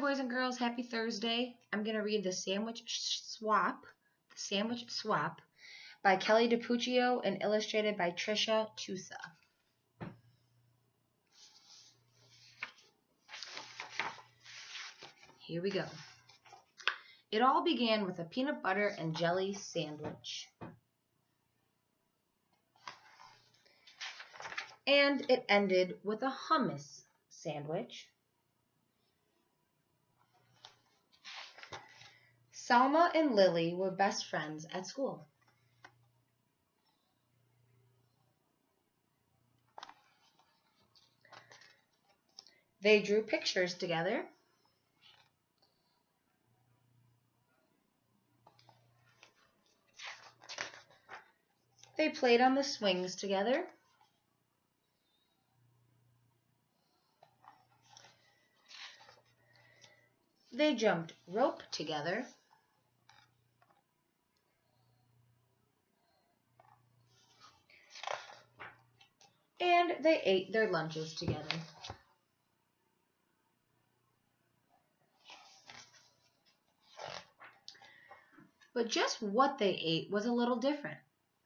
boys and girls. Happy Thursday. I'm going to read The Sandwich Swap by Kelly DiPuccio and illustrated by Trisha Tusa. Here we go. It all began with a peanut butter and jelly sandwich. And it ended with a hummus sandwich. Salma and Lily were best friends at school. They drew pictures together. They played on the swings together. They jumped rope together. And they ate their lunches together. But just what they ate was a little different.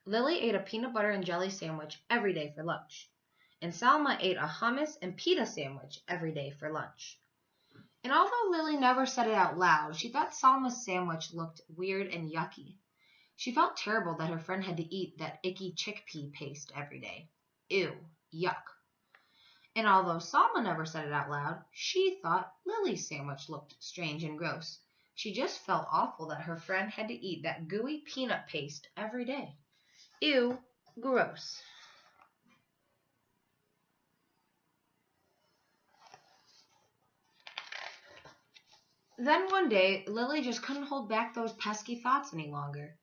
Lily ate a peanut butter and jelly sandwich every day for lunch, and Salma ate a hummus and pita sandwich every day for lunch. And although Lily never said it out loud, she thought Salma's sandwich looked weird and yucky. She felt terrible that her friend had to eat that icky chickpea paste every day. Ew, yuck. And although Salma never said it out loud, she thought Lily's sandwich looked strange and gross. She just felt awful that her friend had to eat that gooey peanut paste every day. Ew, gross. Then one day, Lily just couldn't hold back those pesky thoughts any longer.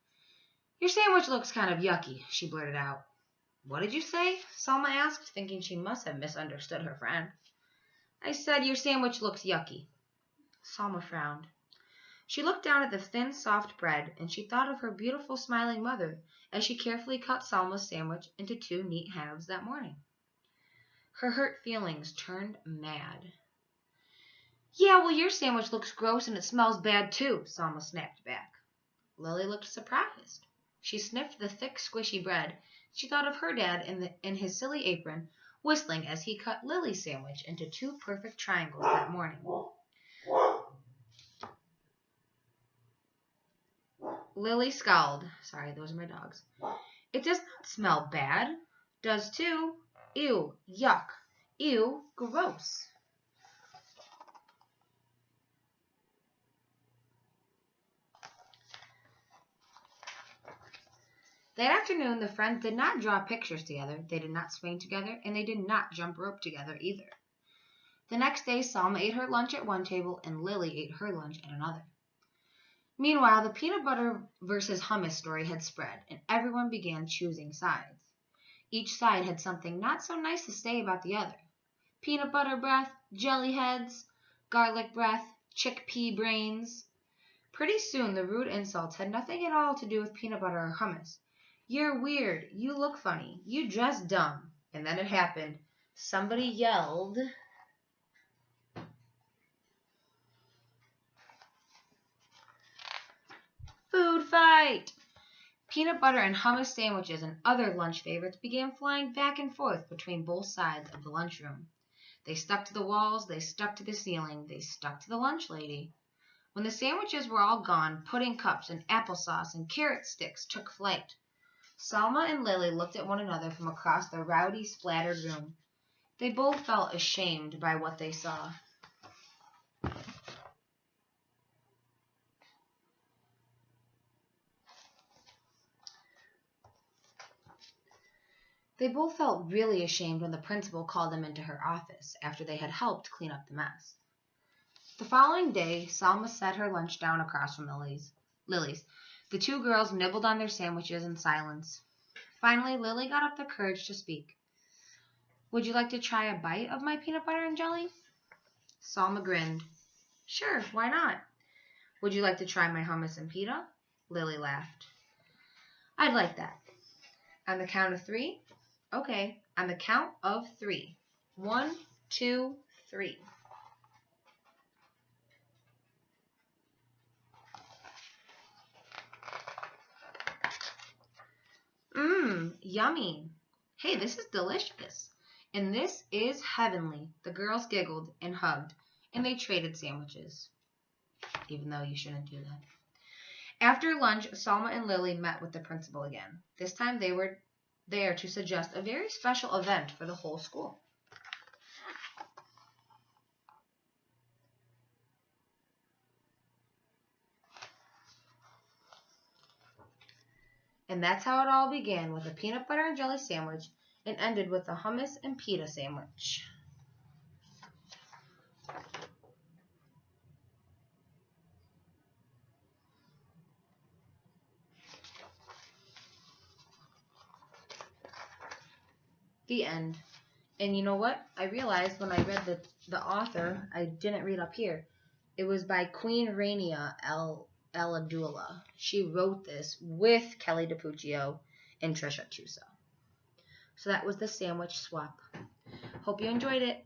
Your sandwich looks kind of yucky, she blurted out. What did you say? Salma asked, thinking she must have misunderstood her friend. I said your sandwich looks yucky. Salma frowned. She looked down at the thin, soft bread, and she thought of her beautiful, smiling mother as she carefully cut Salma's sandwich into two neat halves that morning. Her hurt feelings turned mad. Yeah, well, your sandwich looks gross and it smells bad too, Salma snapped back. Lily looked surprised. She sniffed the thick, squishy bread. She thought of her dad in his silly apron, whistling as he cut Lily's sandwich into two perfect triangles that morning. Lily scowled. Sorry, those are my dogs. It does not smell bad. Does too. Ew, yuck. Ew, gross. That afternoon, the friends did not draw pictures together, they did not swing together, and they did not jump rope together either. The next day, Salma ate her lunch at one table, and Lily ate her lunch at another. Meanwhile, the peanut butter versus hummus story had spread, and everyone began choosing sides. Each side had something not so nice to say about the other. Peanut butter breath, jelly heads, garlic breath, chickpea brains. Pretty soon, the rude insults had nothing at all to do with peanut butter or hummus. You're weird. You look funny. You dress dumb. And then it happened. Somebody yelled, food fight! Peanut butter and hummus sandwiches and other lunch favorites began flying back and forth between both sides of the lunchroom. They stuck to the walls, they stuck to the ceiling, they stuck to the lunch lady. When the sandwiches were all gone, pudding cups and applesauce and carrot sticks took flight. Salma and Lily looked at one another from across the rowdy, splattered room. They both felt ashamed by what they saw. They both felt really ashamed when the principal called them into her office after they had helped clean up the mess. The following day, Salma set her lunch down across from Lily's. The two girls nibbled on their sandwiches in silence. Finally, Lily got up the courage to speak. Would you like to try a bite of my peanut butter and jelly? Salma grinned. Sure, why not? Would you like to try my hummus and pita? Lily laughed. I'd like that. On the count of three? Okay, on the count of three. 1, 2, 3. Yummy. Hey, this is delicious. And this is heavenly. The girls giggled and hugged, and they traded sandwiches. Even though you shouldn't do that. After lunch, Salma and Lily met with the principal again. This time they were there to suggest a very special event for the whole school. And that's how it all began, with a peanut butter and jelly sandwich, and ended with a hummus and pita sandwich. The end. And you know what? I realized when I read the author, I didn't read up here. It was by Queen Rania Al Abdullah. She wrote this with Kelly DiPuccio and Trisha Tuso. So that was the sandwich swap. Hope you enjoyed it.